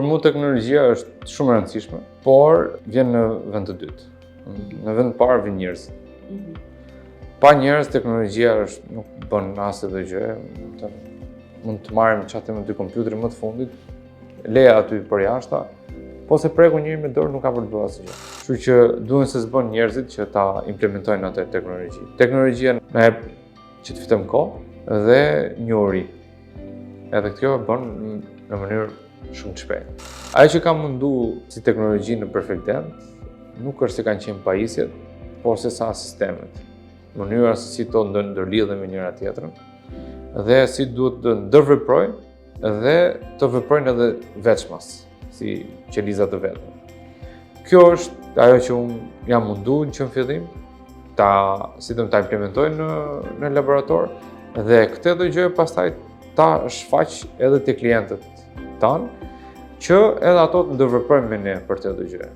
Për mu teknologjia është shumë e rëndësishme, por vjen në vend të dytë. Në vend të parë vjen njerëzit. Pa njerëz teknologjia nuk bën asnjë të gjë. Mund të marrim çatë me dy kompjuterin më të fundit, leja aty për jashta, po se preku njëri me dorë nuk ka për të bërë asgjë. Kështu që duhen se s'bën njerëzit që ta implementojnë atë teknologji. Teknologjia na jep që të fitojmë kohë dhe njohuri. Edhe kjo e bën në mënyrë shumë të shpejtë. Ajo që ka mundu si teknologji në perfektent nuk është se kanë qenë pajisjet, por se sa sistemet. Mënyra se si to ndërlidhen me njëra tjetrën dhe si duhet të ndërveprojnë dhe të veprojnë edhe veçmas, si qeliza të vetme. Kjo është ajo që unë jam mundu në qënë fillim, si të ta implementoj në laborator dhe këtë do gjë pastaj ta shfaq edhe te klientët tanë, që edhe ato të ndërveprojnë me ne për të gjë.